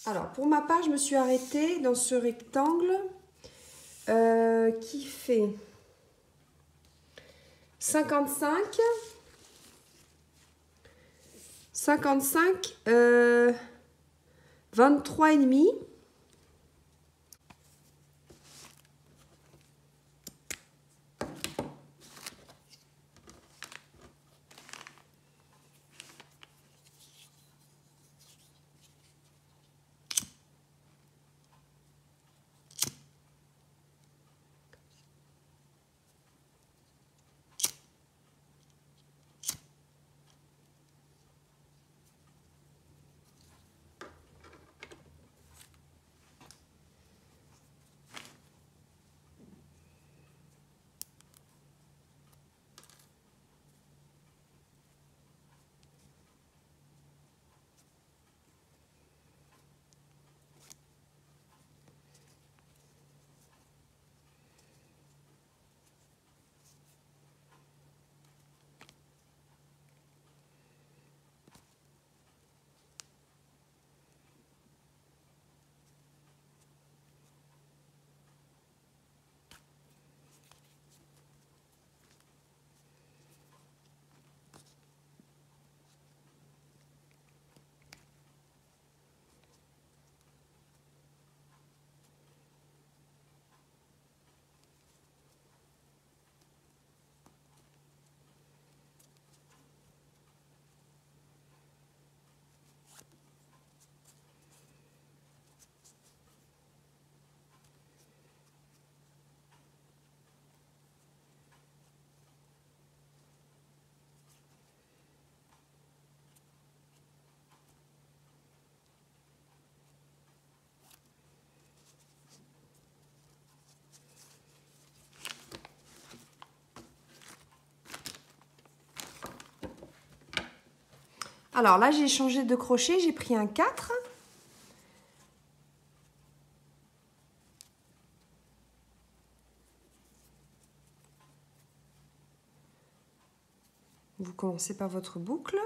Alors, pour ma part, je me suis arrêtée dans ce rectangle qui fait 55, 55, 23 et demi. Alors là, j'ai changé de crochet, j'ai pris un 4. Vous commencez par votre boucle.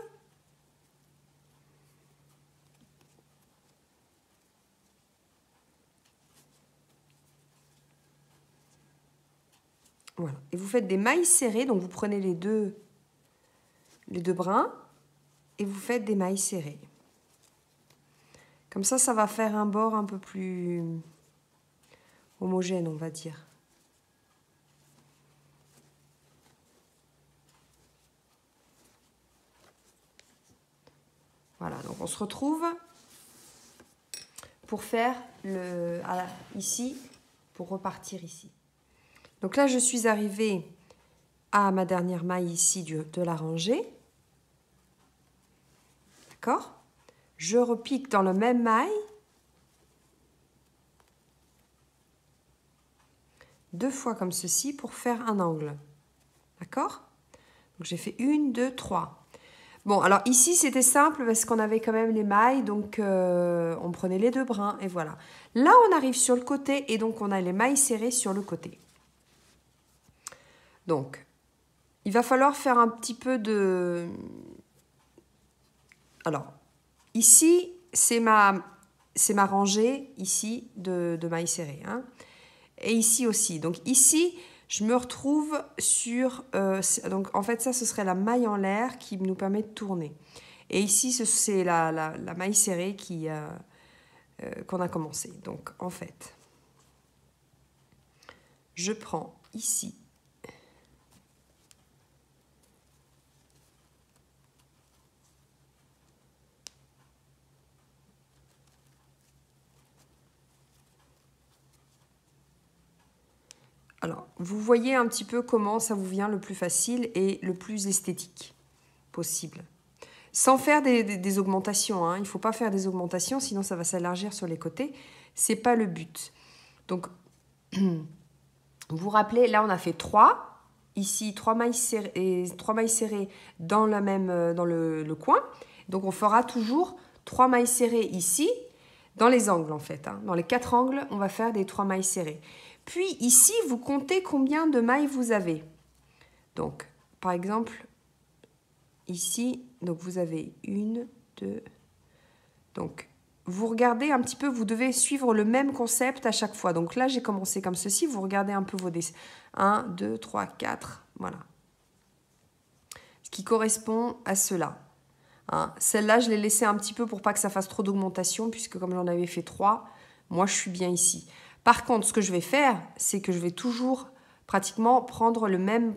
Voilà. Et vous faites des mailles serrées, donc vous prenez les deux brins et vous faites des mailles serrées. Comme ça va faire un bord un peu plus homogène, on va dire. Voilà, donc on se retrouve pour faire ici, pour repartir ici. Donc là, je suis arrivée à ma dernière maille ici de la rangée. D'accord ? Je repique dans la même maille. 2 fois comme ceci pour faire un angle. D'accord ? Donc j'ai fait 1, 2, 3. Bon, alors ici, c'était simple parce qu'on avait quand même les mailles, donc on prenait les 2 brins et voilà. Là, on arrive sur le côté et donc on a les mailles serrées sur le côté. Donc, il va falloir faire un petit peu de... Alors, ici, c'est ma rangée ici de mailles serrées. Hein. Et ici aussi. Donc ici, je me retrouve sur... donc en fait, ça, ce serait la maille en l'air qui nous permet de tourner. Et ici, c'est la maille serrée qu'on a commencé. Donc en fait, je prends ici. Alors, vous voyez un petit peu comment ça vous vient le plus facile et le plus esthétique possible. Sans faire des augmentations. Hein. Il ne faut pas faire des augmentations, sinon ça va s'élargir sur les côtés. Ce n'est pas le but. Donc, vous vous rappelez, là on a fait 3. Ici, 3 mailles serrées dans, dans le coin. Donc, on fera toujours 3 mailles serrées ici, dans les angles en fait. Hein. Dans les 4 angles, on va faire des 3 mailles serrées. Puis ici, vous comptez combien de mailles vous avez. Donc, par exemple, ici, donc vous avez 1, 2, donc vous regardez un petit peu, vous devez suivre le même concept à chaque fois. Donc là, j'ai commencé comme ceci. Vous regardez un peu vos dessins. 1, 2, 3, 4. Voilà. Ce qui correspond à cela. Hein. Celle-là, je l'ai laissée un petit peu pour pas que ça fasse trop d'augmentation, puisque comme j'en avais fait 3, moi, je suis bien ici. Par contre, ce que je vais faire, c'est que je vais toujours pratiquement prendre le même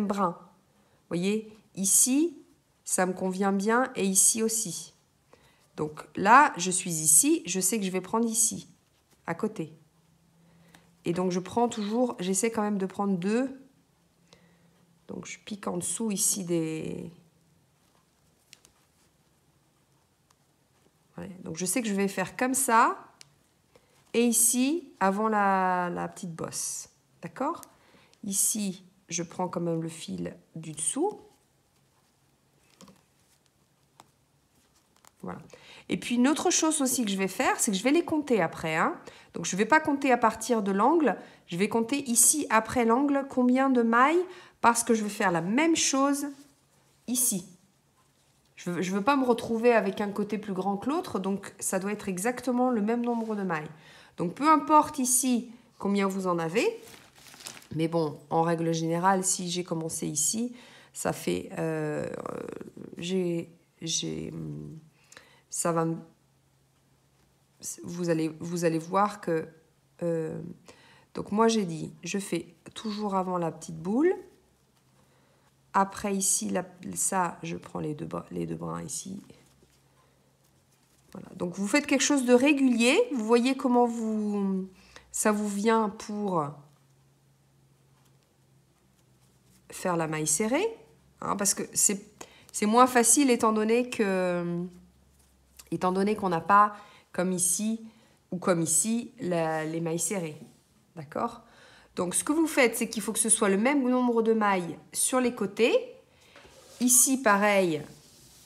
brin. Vous voyez, ici, ça me convient bien, et ici aussi. Donc là, je suis ici, je sais que je vais prendre ici, à côté. Et donc, je prends toujours, j'essaie quand même de prendre 2. Donc, je pique en dessous ici des... Ouais, donc, je sais que je vais faire comme ça. Et ici, avant la petite bosse. D'accord? Ici, je prends quand même le fil du dessous. Voilà. Et puis, une autre chose aussi que je vais faire, c'est que je vais les compter après. Hein. Donc, je ne vais pas compter à partir de l'angle. Je vais compter ici, après l'angle, combien de mailles, parce que je vais faire la même chose ici. Je ne veux pas me retrouver avec un côté plus grand que l'autre, donc ça doit être exactement le même nombre de mailles. Donc, peu importe ici combien vous en avez, mais bon, en règle générale, si j'ai commencé ici, ça fait... ça va... Vous allez voir que... donc, moi, j'ai dit, je fais toujours avant la petite boule. Après, ici, ça, je prends les deux brins ici. Voilà. Donc, vous faites quelque chose de régulier. Vous voyez comment ça vous vient pour faire la maille serrée. Hein, parce que c'est moins facile étant donné qu'on n'a pas, comme ici ou comme ici, les mailles serrées. D'accord ? Donc, ce que vous faites, c'est qu'il faut que ce soit le même nombre de mailles sur les côtés. Ici, pareil,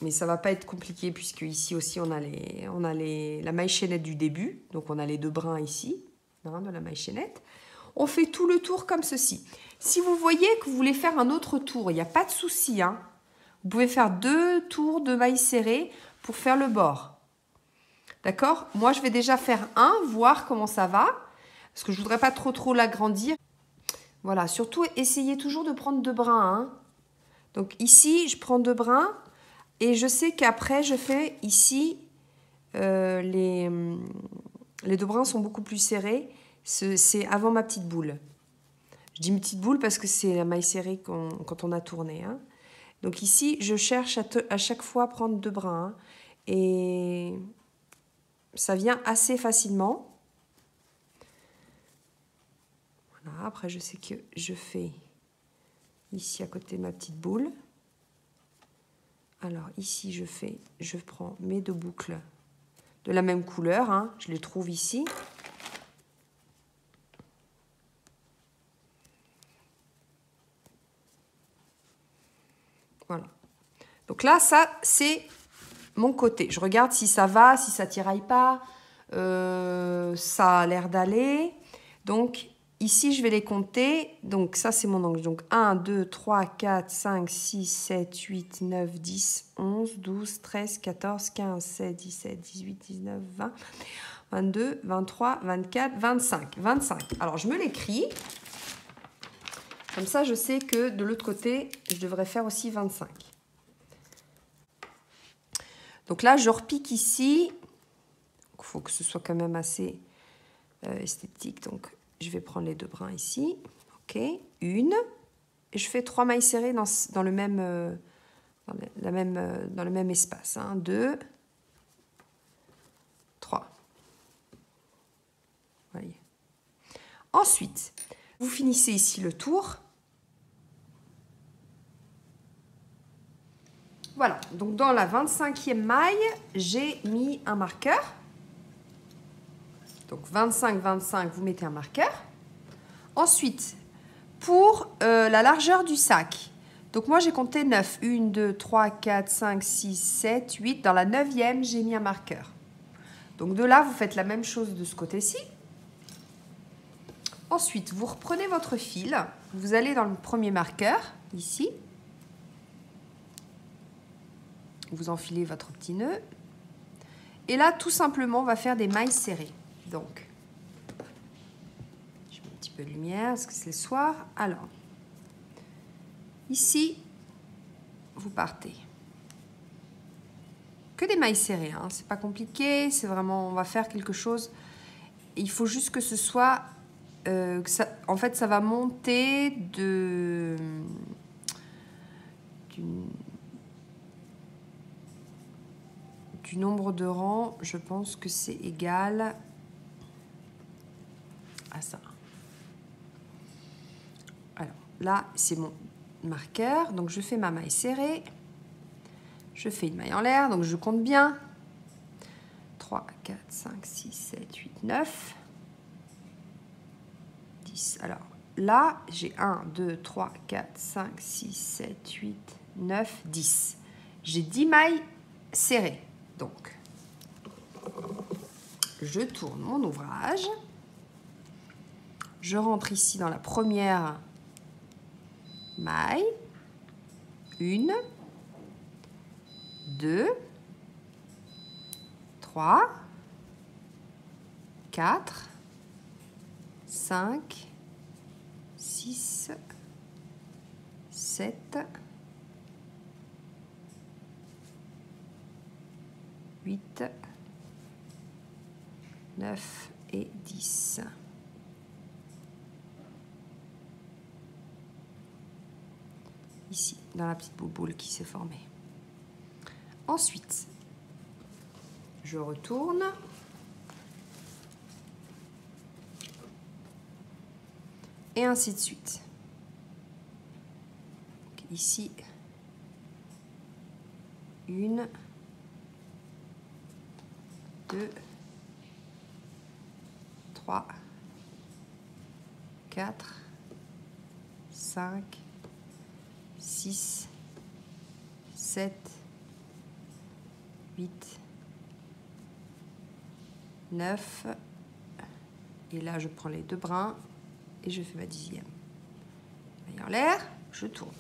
mais ça ne va pas être compliqué puisque ici aussi, on a la maille chaînette du début. Donc, on a les 2 brins ici, hein, de la maille chaînette. On fait tout le tour comme ceci. Si vous voyez que vous voulez faire un autre tour, il n'y a pas de souci. Hein. Vous pouvez faire 2 tours de maille serrée pour faire le bord. D'accord? Moi, je vais déjà faire un, voir comment ça va. Parce que je ne voudrais pas trop l'agrandir. Voilà, surtout, essayez toujours de prendre 2 brins. Hein. Donc ici, je prends 2 brins. Et je sais qu'après, je fais ici, les 2 brins sont beaucoup plus serrés. C'est avant ma petite boule. Je dis une petite boule parce que c'est la maille serrée quand on a tourné. Hein. Donc ici, je cherche à chaque fois prendre 2 brins. Hein. Et ça vient assez facilement. Voilà, après, je sais que je fais ici à côté de ma petite boule. Alors ici, je prends mes 2 boucles de la même couleur. Hein, je les trouve ici. Voilà. Donc là, ça, c'est mon côté. Je regarde si ça va, si ça tiraille pas. Ça a l'air d'aller. Donc, ici, je vais les compter. Donc, ça, c'est mon angle. Donc, 1, 2, 3, 4, 5, 6, 7, 8, 9, 10, 11, 12, 13, 14, 15, 16, 17, 18, 19, 20, 22, 23, 24, 25. 25. Alors, je me l'écris. Comme ça, je sais que de l'autre côté, je devrais faire aussi 25. Donc là, je repique ici. Il faut que ce soit quand même assez esthétique. Donc, je vais prendre les 2 brins ici. OK. Une. Et je fais 3 mailles serrées dans le même espace. 1, 2, 3. Voyez. Ensuite, vous finissez ici le tour. Voilà, donc dans la 25e maille, j'ai mis un marqueur. Donc 25, 25, vous mettez un marqueur. Ensuite, pour la largeur du sac, donc moi j'ai compté 9. 1, 2, 3, 4, 5, 6, 7, 8. Dans la 9e, j'ai mis un marqueur. Donc de là, vous faites la même chose de ce côté-ci. Ensuite, vous reprenez votre fil. Vous allez dans le premier marqueur, ici. Vous enfilez votre petit nœud. Et là, tout simplement, on va faire des mailles serrées. Donc, je mets un petit peu de lumière parce que c'est le soir. Alors, ici, vous partez. Que des mailles serrées, hein. C'est pas compliqué, c'est vraiment, on va faire quelque chose. Il faut juste que ce soit, en fait, ça va monter du nombre de rangs, je pense que c'est égal à ça. Alors là, c'est mon marqueur, donc je fais ma maille serrée. Je fais une maille en l'air, donc je compte bien. 3, 4, 5, 6, 7, 8, 9, 10. Alors là, j'ai 1, 2, 3, 4, 5, 6, 7, 8, 9, 10. J'ai 10 mailles serrées. Donc, je tourne mon ouvrage. Je rentre ici dans la première maille. 1, 2, 3, 4, 5, 6, 7, 8, 9 et 10. Ici, dans la petite boule qui s'est formée. Ensuite, je retourne. Et ainsi de suite. Donc, ici, 1, 2, 3, 4, 5, 6, 7, 8, 9. Et là, je prends les 2 brins et je fais ma 10e. Maille en l'air, je tourne.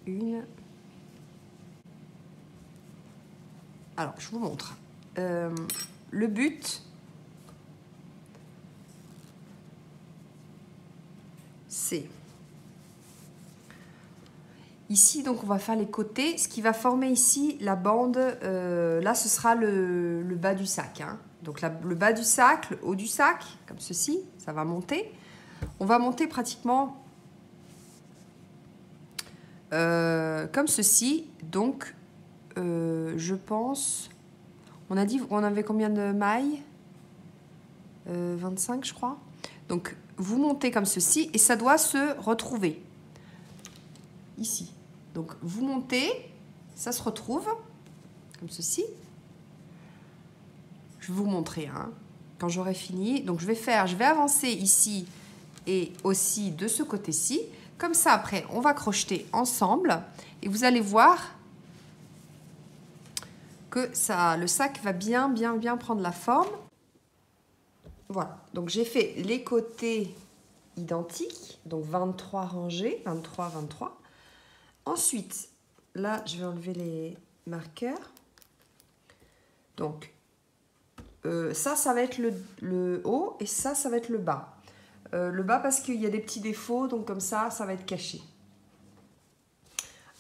Une. Alors, je vous montre. Le but, c'est ici, donc on va faire les côtés. Ce qui va former ici la bande, là ce sera le bas du sac, hein. Donc là, le bas du sac, le haut du sac, comme ceci, ça va monter. On va monter pratiquement comme ceci. Donc je pense, on a dit, on avait combien de mailles? 25 je crois. Donc vous montez comme ceci et ça doit se retrouver ici. Donc vous montez, ça se retrouve comme ceci. Je vais vous montrer, hein, quand j'aurai fini. Donc je vais avancer ici et aussi de ce côté-ci. Comme ça, après, on va crocheter ensemble et vous allez voir que ça, le sac va bien prendre la forme. Voilà, donc j'ai fait les côtés identiques, donc 23 rangées, 23, 23. Ensuite, là, je vais enlever les marqueurs. Donc, ça va être le haut et ça va être le bas. Le bas parce qu'il y a des petits défauts, donc comme ça va être caché.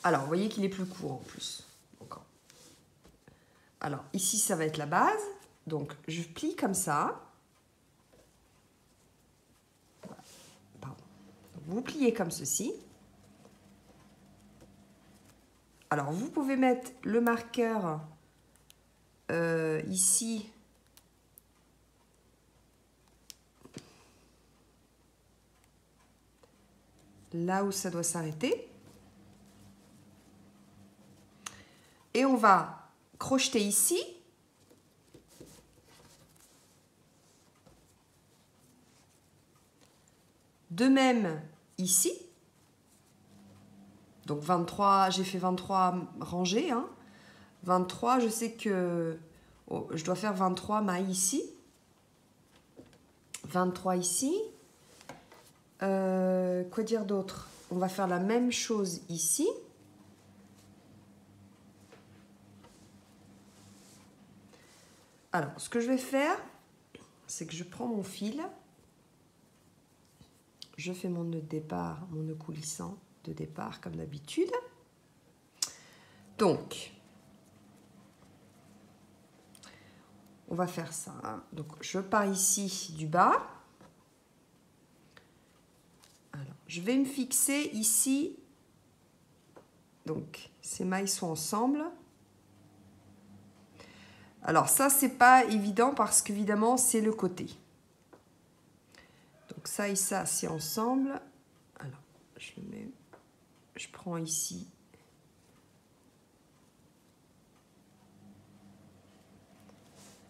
Alors, vous voyez qu'il est plus court en plus. Alors, ici, ça va être la base. Donc, je plie comme ça. Pardon. Donc, vous pliez comme ceci. Alors, vous pouvez mettre le marqueur ici. Là où ça doit s'arrêter. Et on va crocheter ici. De même ici. Donc 23, j'ai fait 23 rangées. Hein. 23, je sais que je dois faire 23 mailles ici. 23 ici. Quoi dire d'autre? on va faire la même chose ici. Alors, ce que je vais faire, c'est que je prends mon fil, je fais mon nœud de départ, mon nœud coulissant de départ comme d'habitude. Donc, on va faire ça. Hein. Donc, je pars ici du bas. Alors, je vais me fixer ici. Donc, ces mailles sont ensemble. Alors, ça, c'est pas évident parce qu'évidemment, c'est le côté. Donc, ça et ça, c'est ensemble. Alors, je le mets. Je prends ici.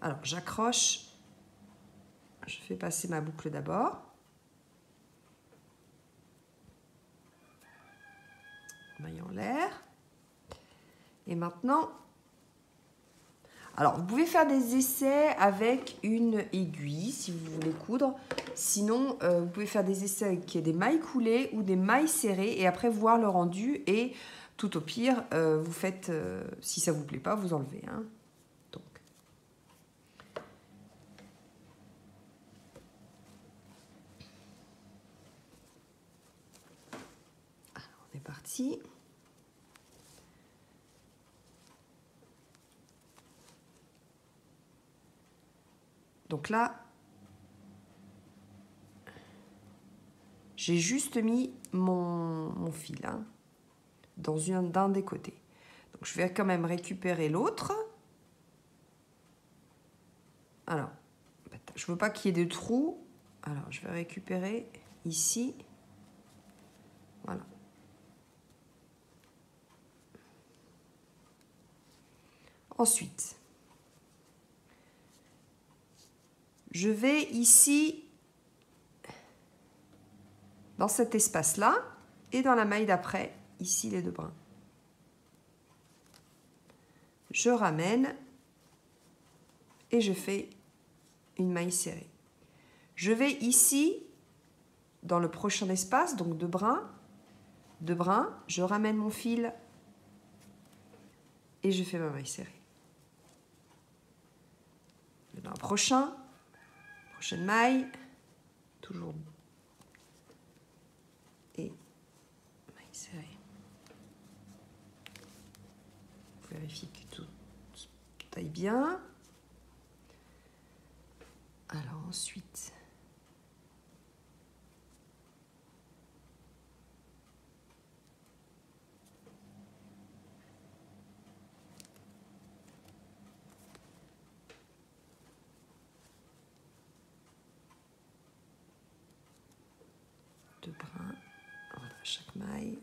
Alors, j'accroche. Je fais passer ma boucle d'abord. Maille en l'air. Et maintenant, alors vous pouvez faire des essais avec une aiguille si vous voulez coudre. Sinon, vous pouvez faire des essais avec des mailles coulées ou des mailles serrées et après voir le rendu. Et tout au pire, vous faites, si ça vous plaît pas, vous enlevez. Hein. Donc. Alors, on est parti. Donc là, j'ai juste mis mon fil hein, dans d'un des côtés. Donc je vais quand même récupérer l'autre. Alors, je ne veux pas qu'il y ait de trous. Alors, je vais récupérer ici. Voilà. Ensuite, je vais ici, dans cet espace-là, et dans la maille d'après, ici les deux brins. Je ramène et je fais une maille serrée. Je vais ici, dans le prochain espace, donc deux brins, je ramène mon fil et je fais ma maille serrée. Dans le prochaine maille, toujours et maille serrée. Vérifie que tout aille bien. Alors ensuite, deux brins, voilà, chaque maille.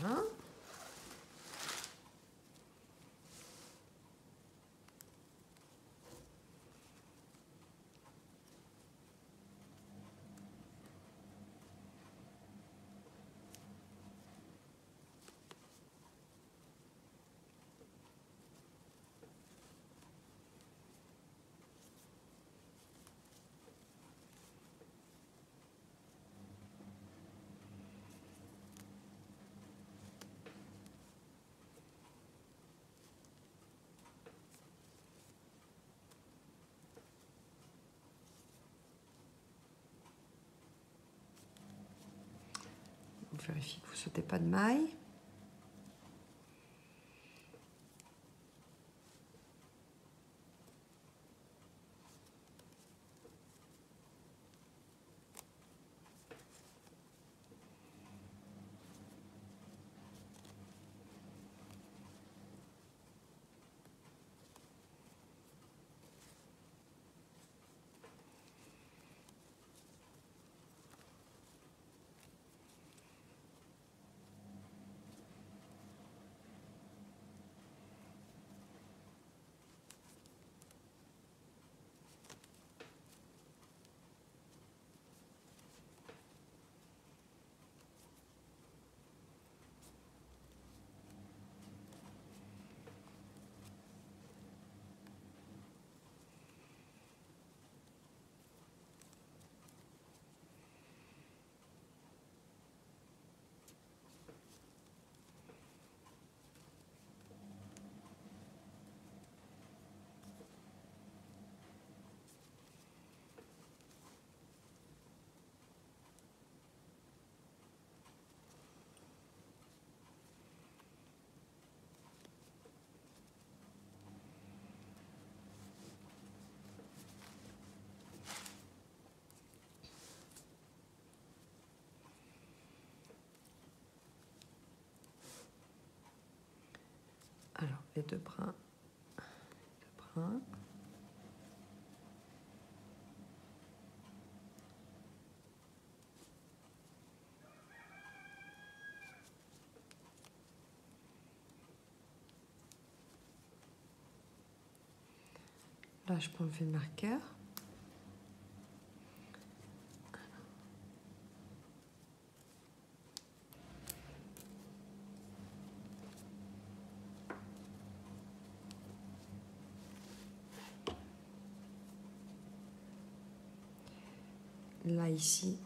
Voilà. Vérifiez que vous ne sautez pas de maille. Alors, les deux brins. Là, je peux enlever le marqueur. Là, ici,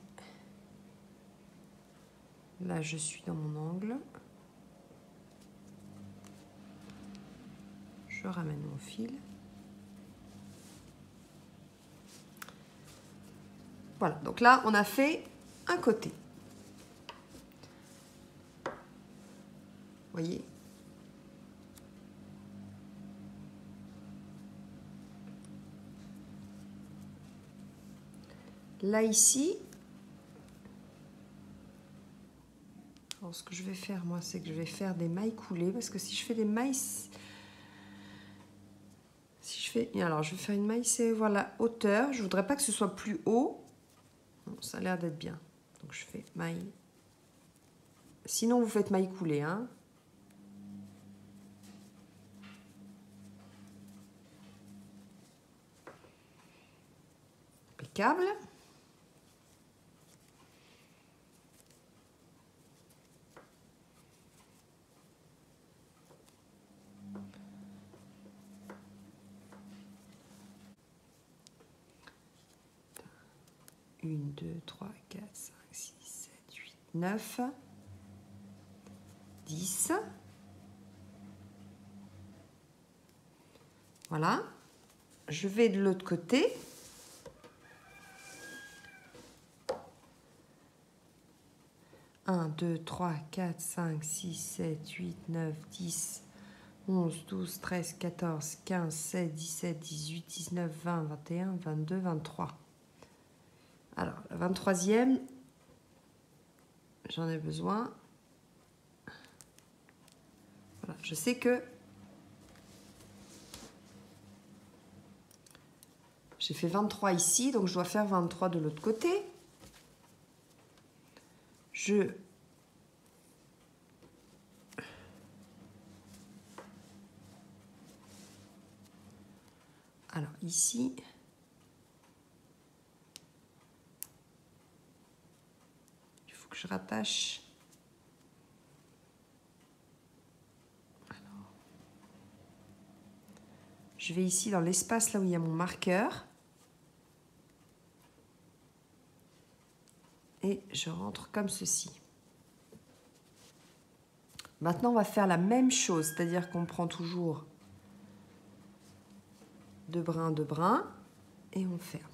là, je suis dans mon angle. Je ramène mon fil. Voilà, donc là, on a fait un côté. Vous voyez ? Là, ici, alors, ce que je vais faire, moi, c'est que je vais faire des mailles coulées, parce que si je fais des mailles... Alors, je vais faire une maille, c'est voilà, hauteur. Je voudrais pas que ce soit plus haut. Bon, ça a l'air d'être bien. Donc, je fais maille. Sinon, vous faites maille coulée, hein. Impeccable. Une, 2, 3, 4, 5, 6, 7, 8, 9, 10. Voilà. Je vais de l'autre côté. Un, 2, 3, 4, 5, 6, 7, 8, 9, 10, 11, 12, 13, 14, 15, 16, 17, 18, 19, 20, 21, 22, 23. Alors, la 23e, j'en ai besoin. Voilà, je sais que j'ai fait 23 ici, donc je dois faire 23 de l'autre côté. Alors, ici... je rattache. Alors, je vais ici dans l'espace là où il y a mon marqueur. Et je rentre comme ceci. Maintenant, on va faire la même chose, c'est-à-dire qu'on prend toujours deux brins, et on ferme.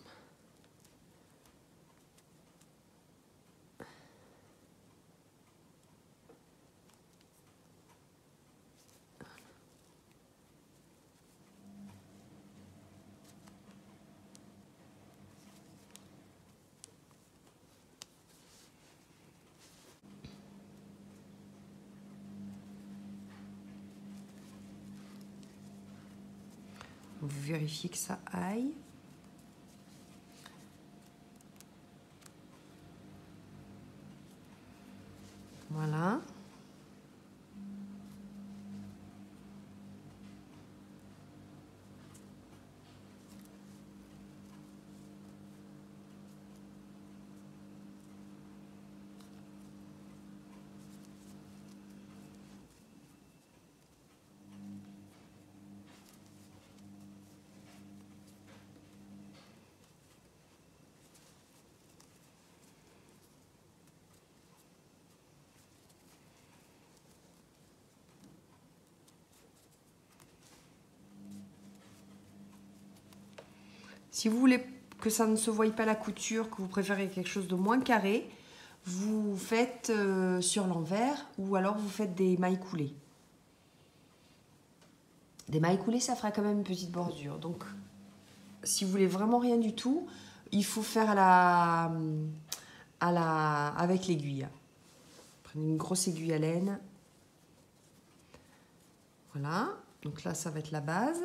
Vous vérifiez que ça aille. Voilà. Si vous voulez que ça ne se voie pas la couture, que vous préférez quelque chose de moins carré, vous faites sur l'envers ou alors vous faites des mailles coulées. Des mailles coulées, ça fera quand même une petite bordure. Donc, si vous voulez vraiment rien du tout, il faut faire avec l'aiguille. Prenez une grosse aiguille à laine. Voilà, donc là, ça va être la base.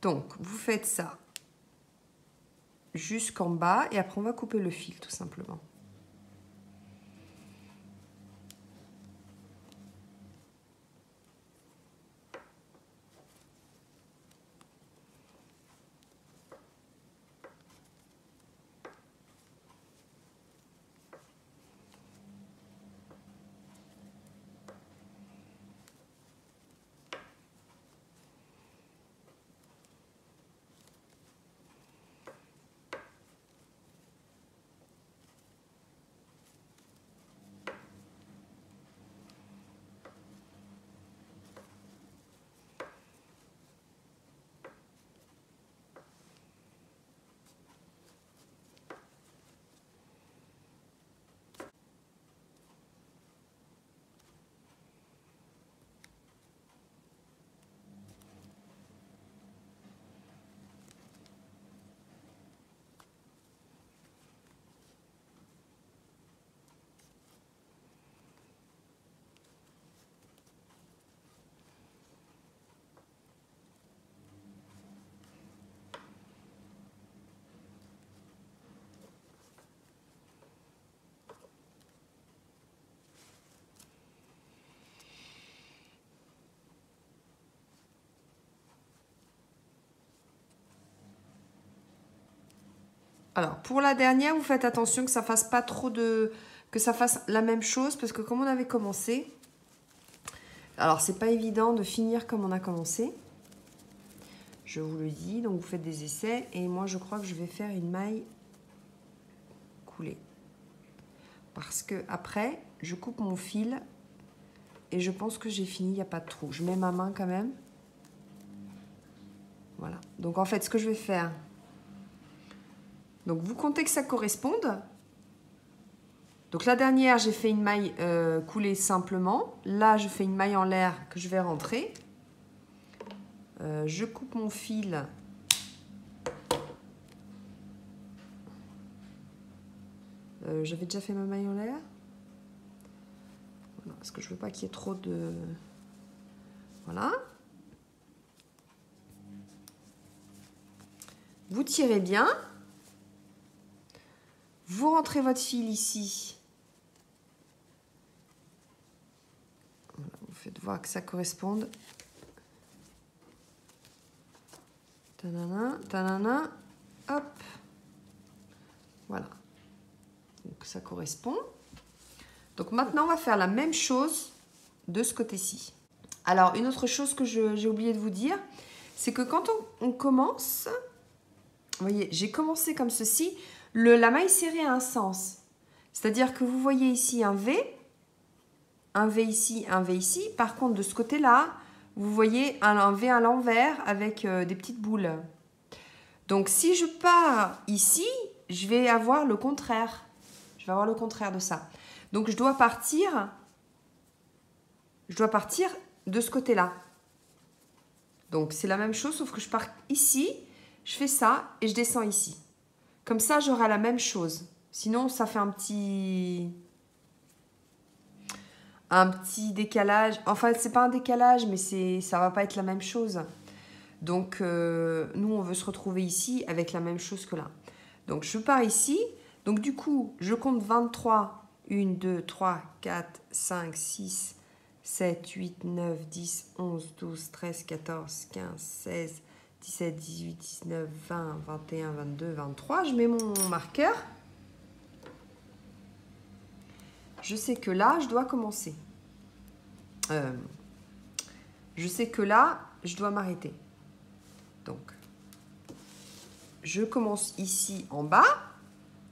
Donc, vous faites ça jusqu'en bas et après, on va couper le fil, tout simplement. Alors, pour la dernière, vous faites attention que ça fasse pas trop de... que ça fasse la même chose, parce que comme on avait commencé... Alors, c'est pas évident de finir comme on a commencé. Je vous le dis, donc vous faites des essais. Et moi, je crois que je vais faire une maille coulée. Parce que après, je coupe mon fil et je pense que j'ai fini, il n'y a pas de trou. Je mets ma main quand même. Voilà. Donc, en fait, ce que je vais faire... Donc, vous comptez que ça corresponde. Donc, la dernière, j'ai fait une maille coulée simplement. Là, je fais une maille en l'air que je vais rentrer. Je coupe mon fil. J'avais déjà fait ma maille en l'air. Voilà, parce que je ne veux pas qu'il y ait trop de... Voilà. Vous tirez bien. Vous rentrez votre fil ici. Voilà, vous faites voir que ça corresponde. Tanana, tanana, hop. Voilà. Donc ça correspond. Donc maintenant, on va faire la même chose de ce côté-ci. Alors, une autre chose que j'ai oublié de vous dire, c'est que quand on commence, vous voyez, j'ai commencé comme ceci. La maille serrée a un sens. C'est-à-dire que vous voyez ici un V ici, un V ici. Par contre, de ce côté-là, vous voyez un V à l'envers avec des petites boules. Donc, si je pars ici, je vais avoir le contraire. Je vais avoir le contraire de ça. Donc, je dois partir de ce côté-là. Donc, c'est la même chose, sauf que je pars ici, je fais ça et je descends ici. Comme ça, j'aurai la même chose. Sinon, ça fait un petit décalage. Enfin, c'est pas un décalage, mais ça va pas être la même chose. Donc, nous, on veut se retrouver ici avec la même chose que là. Donc, je pars ici. Donc, du coup, je compte 23. 1, 2, 3, 4, 5, 6, 7, 8, 9, 10, 11, 12, 13, 14, 15, 16, 17, 18, 19, 20, 21, 22, 23. Je mets mon marqueur. Je sais que là, je dois commencer. Je sais que là, je dois m'arrêter. Donc, je commence ici en bas.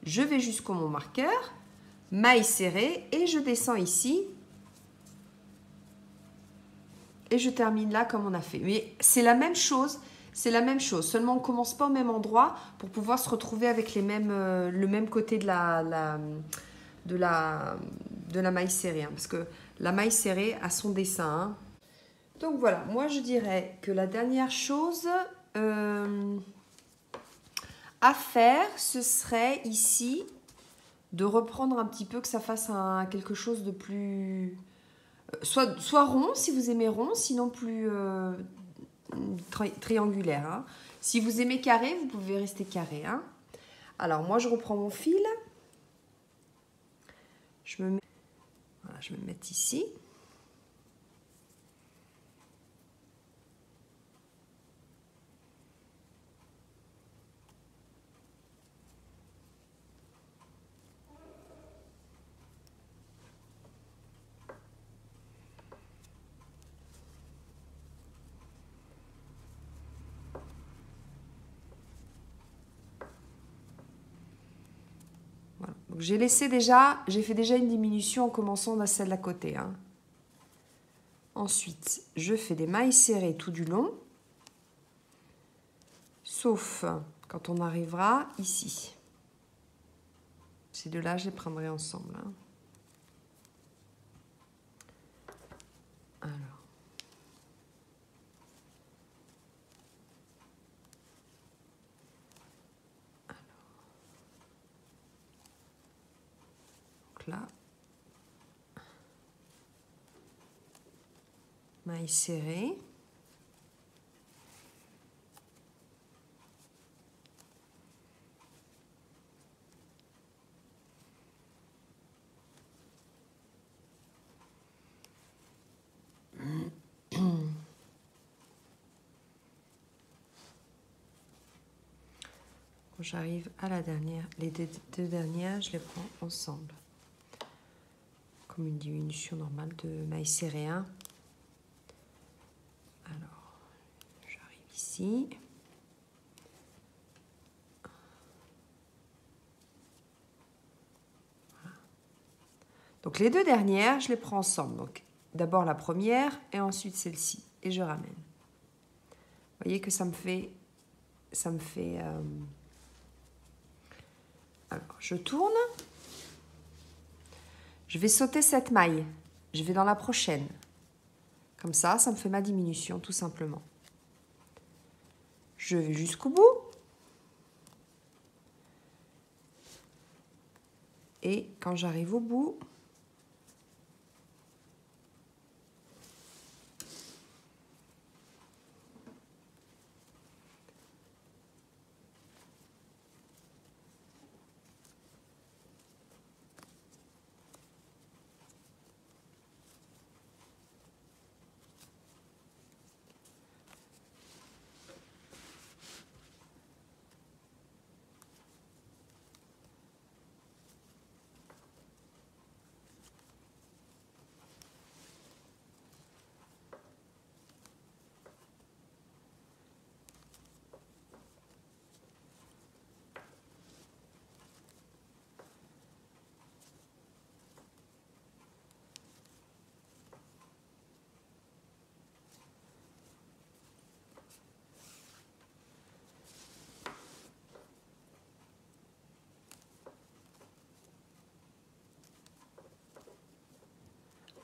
Je vais jusqu'au mon marqueur. Maille serrée. Et je descends ici. Et je termine là comme on a fait. Mais c'est la même chose. C'est la même chose. Seulement, on ne commence pas au même endroit pour pouvoir se retrouver avec le même côté de la maille serrée. Hein, parce que la maille serrée a son dessin. Hein. Donc voilà, moi je dirais que la dernière chose à faire, ce serait ici de reprendre un petit peu, que ça fasse quelque chose de plus... soit rond, si vous aimez rond, sinon plus triangulaire. Hein. Si vous aimez carré, vous pouvez rester carré. Hein. Alors moi je reprends mon fil. Voilà, je vais me mettre ici. Voilà. Donc j'ai fait déjà une diminution en commençant de celle d'à côté. Hein. Ensuite, je fais des mailles serrées tout du long, sauf quand on arrivera ici. Ces deux-là, je les prendrai ensemble. Hein. Alors. Donc là, mailles serrées. Quand j'arrive à la dernière, les deux dernières, je les prends ensemble. Comme une diminution normale de mailles serrées. Hein. Alors, j'arrive ici. Voilà. Donc les deux dernières, je les prends ensemble. Donc d'abord la première et ensuite celle-ci. Et je ramène. Vous voyez que ça me fait... Alors, je tourne. Je vais sauter cette maille. Je vais dans la prochaine. Comme ça me fait ma diminution, tout simplement. Je vais jusqu'au bout. Et quand j'arrive au bout,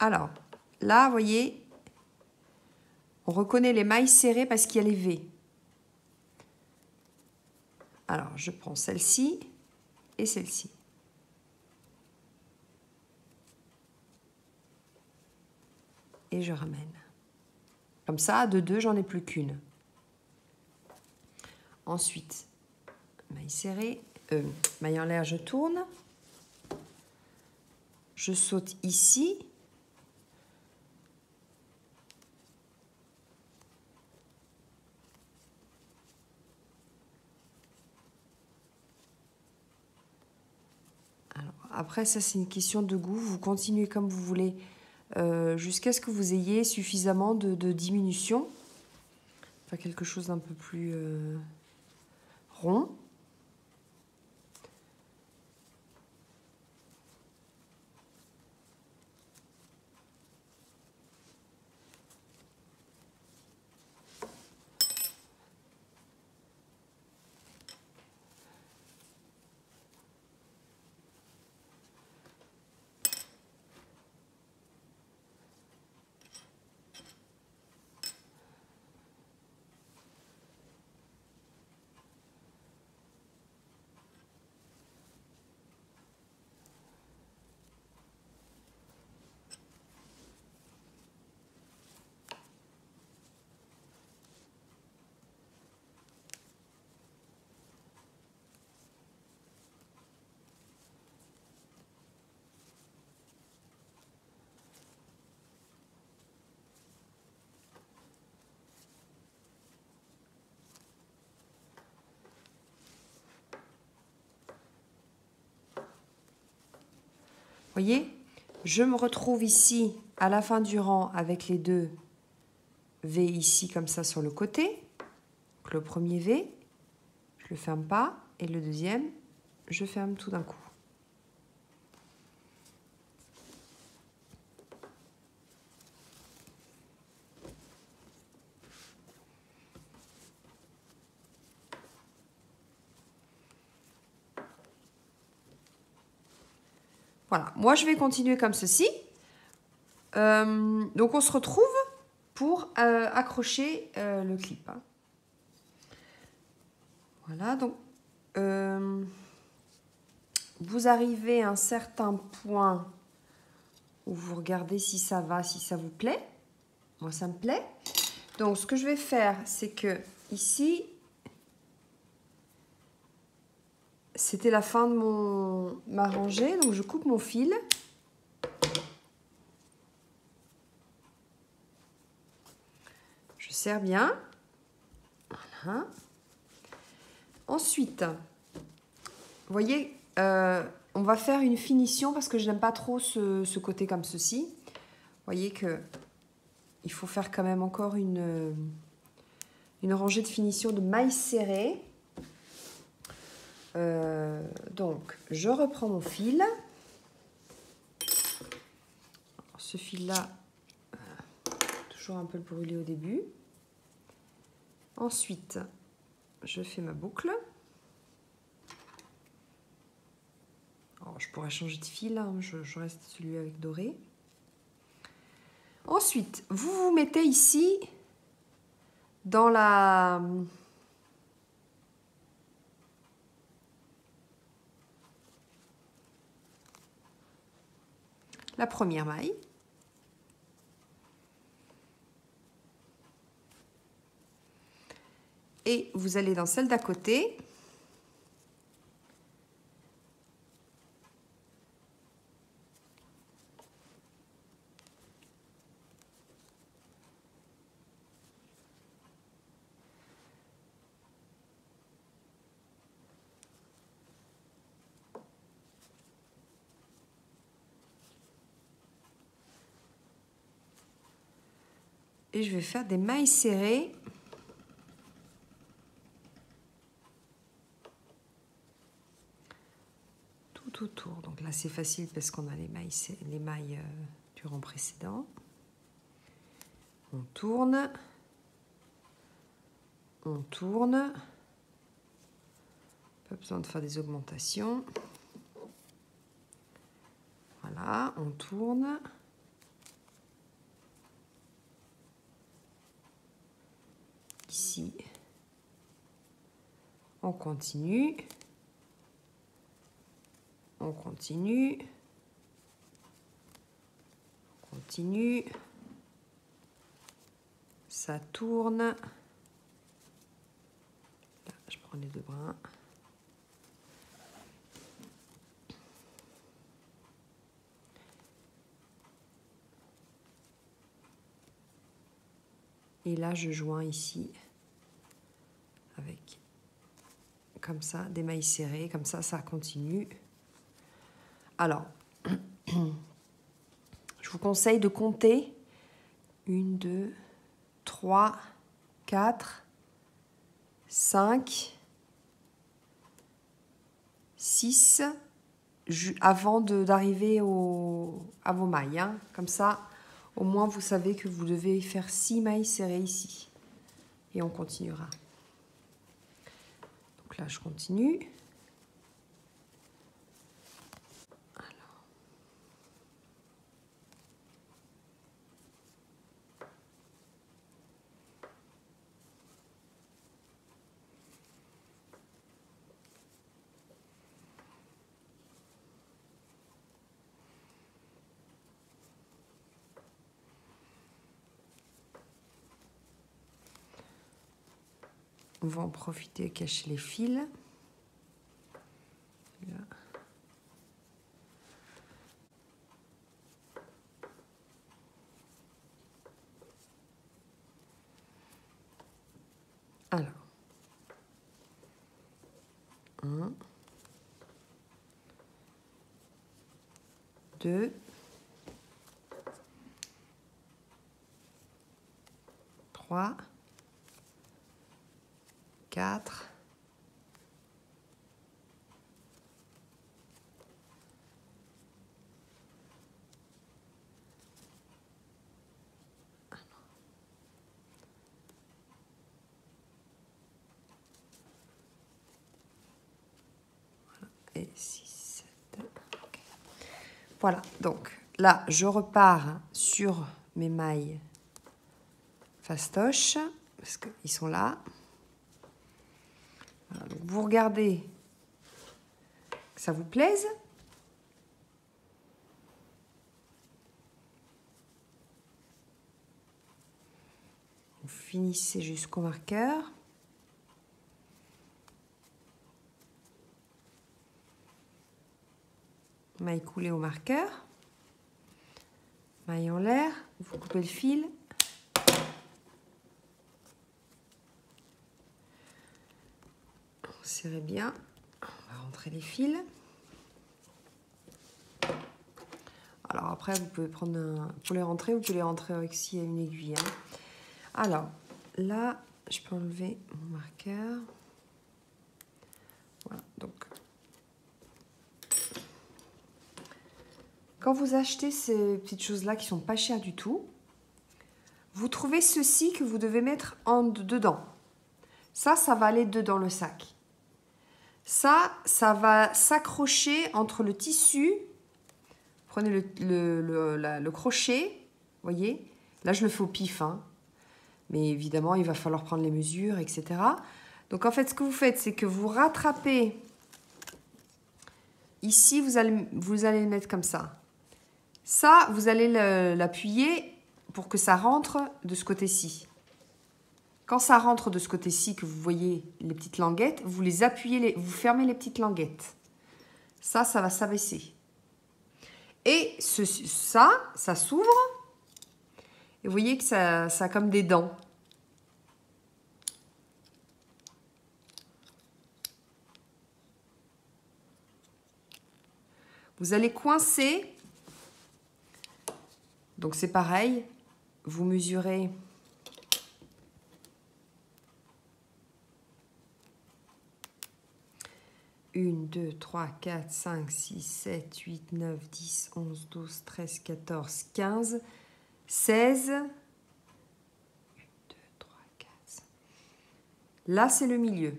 alors, là, vous voyez, on reconnaît les mailles serrées parce qu'il y a les V. Alors, je prends celle-ci et celle-ci. Et je ramène. Comme ça, de deux, j'en ai plus qu'une. Ensuite, maille serrée, maille en l'air, je tourne. Je saute ici. Alors, après, ça, c'est une question de goût. Vous continuez comme vous voulez jusqu'à ce que vous ayez suffisamment de diminution. Enfin, quelque chose d'un peu plus rond. Voyez, je me retrouve ici à la fin du rang avec les 2 V ici comme ça sur le côté. Donc, le premier V, je le ferme pas, et le deuxième, je ferme tout d'un coup. Voilà, moi je vais continuer comme ceci. Donc on se retrouve pour accrocher le clip. Hein. Voilà, donc vous arrivez à un certain point où vous regardez si ça va, si ça vous plaît. Moi ça me plaît. Donc ce que je vais faire, c'est que ici, c'était la fin de ma rangée, donc je coupe mon fil. Je serre bien. Voilà. Ensuite, vous voyez, on va faire une finition parce que je n'aime pas trop ce côté comme ceci. Vous voyez que il faut faire quand même encore une rangée de finition de mailles serrées. Donc, je reprends mon fil. Ce fil-là, toujours un peu brûlé au début. Ensuite, je fais ma boucle. Alors, je pourrais changer de fil, hein, je reste celui avec doré. Ensuite, vous vous mettez ici dans la première maille. Et vous allez dans celle d'à côté. Et je vais faire des mailles serrées. Tout autour. Donc là, c'est facile parce qu'on a les mailles du rang précédent. On tourne. On tourne. Pas besoin de faire des augmentations. Voilà, on tourne. Ici, on continue. On continue. On continue. Ça tourne. Là, je prends les 2 brins. Et là, je joins ici avec, comme ça, des mailles serrées. Comme ça, ça continue. Alors, je vous conseille de compter 1, 2, 3, 4, 5, 6, avant d'arriver à vos mailles. Hein. Comme ça, au moins, vous savez que vous devez faire 6 mailles serrées ici. Et on continuera. Donc là, je continue. On va en profiter et cacher les fils. Là. Alors. 1. 2, 3, 4, 6, 7. Okay. Voilà, donc là, je repars sur mes mailles fastoche, parce qu'ils sont là. Voilà, donc vous regardez que ça vous plaise. Vous finissez jusqu'au marqueur. Maille coulée au marqueur. Maille en l'air. Vous coupez le fil. Serrez bien. On va rentrer les fils. Alors après, vous pouvez prendre un... Pour les rentrer, vous pouvez les rentrer aussi à une aiguille. Hein. Alors, là, je peux enlever mon marqueur. Voilà, donc... Quand vous achetez ces petites choses-là qui ne sont pas chères du tout, vous trouvez ceci que vous devez mettre dedans. Ça va aller dedans le sac. Ça va s'accrocher entre le tissu. Prenez le crochet, voyez. Là, je le fais au pif, hein. Mais évidemment, il va falloir prendre les mesures, etc. Donc, en fait, ce que vous faites, c'est que vous rattrapez. Ici, vous allez le mettre comme ça. Ça, vous allez l'appuyer pour que ça rentre de ce côté-ci. Quand ça rentre de ce côté-ci, que vous voyez les petites languettes, vous les appuyez, vous fermez les petites languettes. Ça va s'abaisser. Et ça s'ouvre. Et vous voyez que ça a comme des dents. Vous allez coincer. Donc c'est pareil. Vous mesurez. Une, 2, 3, 4, 5, 6, 7, 8, 9, 10, 11, 12, 13, 14, 15, 16. 1, 2, 3, 4, 5. Là, c'est le milieu.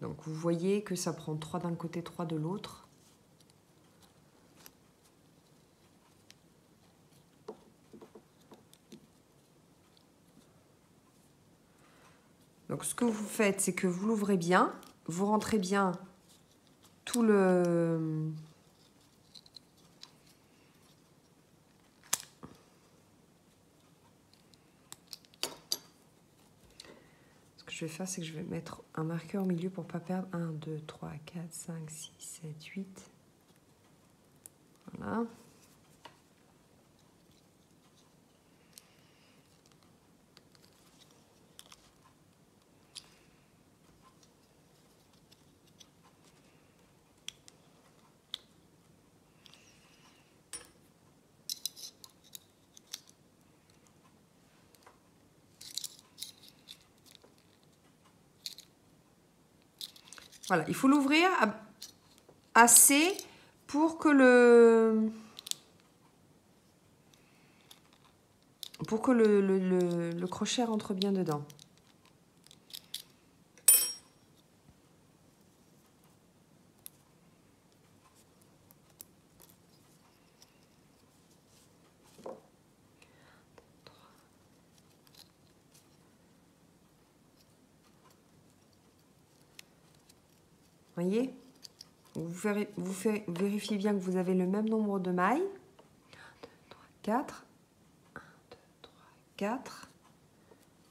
Donc, vous voyez que ça prend 3 d'un côté, 3 de l'autre. Donc, ce que vous faites, c'est que vous l'ouvrez bien, vous rentrez bien tout le... Ce que je vais faire, c'est que je vais mettre un marqueur au milieu pour ne pas perdre 1, 2, 3, 4, 5, 6, 7, 8. Voilà. Voilà, il faut l'ouvrir assez pour que le crochet rentre bien dedans. Voyez, vous vérifiez bien que vous avez le même nombre de mailles. 1, 2, 3, 4. 1, 2, 3, 4.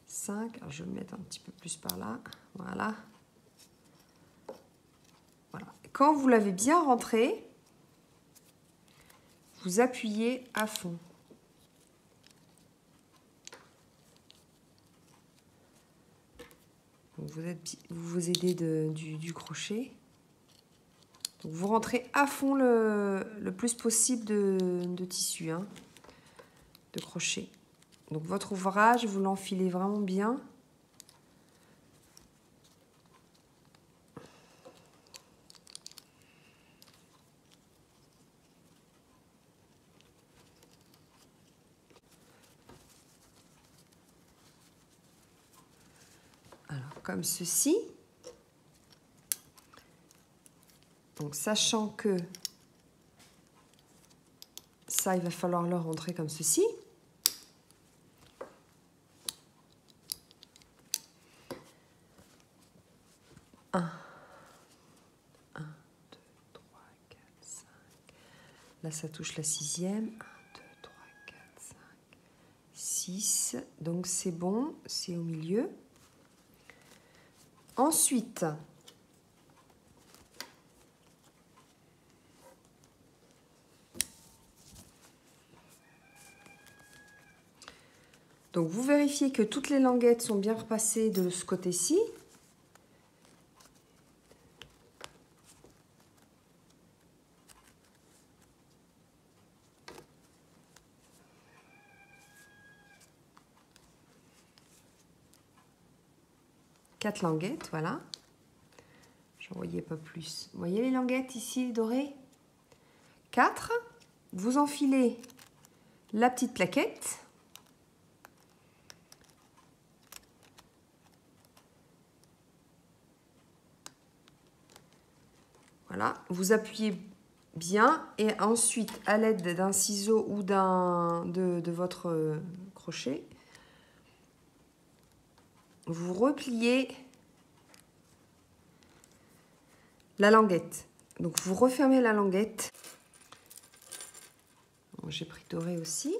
5. Alors, je vais le mettre un petit peu plus par là. Voilà. Voilà. Quand vous l'avez bien rentré, vous appuyez à fond. Donc vous vous aidez du crochet. Donc vous rentrez à fond le plus possible de tissu, hein, de crochet. Donc votre ouvrage, vous l'enfilez vraiment bien. Alors, comme ceci. Donc, sachant que ça, il va falloir le rentrer comme ceci. Un, 2, 3, 4, 5. Là, ça touche la 6e. 1, 2, 3, 4, 5, 6. Donc, c'est bon, c'est au milieu. Ensuite, donc vous vérifiez que toutes les languettes sont bien repassées de ce côté-ci. Quatre languettes, voilà. J'en voyais pas plus. Vous voyez les languettes ici, dorées? 4. Vous enfilez la petite plaquette. Voilà, vous appuyez bien et ensuite, à l'aide d'un ciseau ou de votre crochet, vous repliez la languette. Donc, vous refermez la languette. Bon, j'ai pris doré aussi.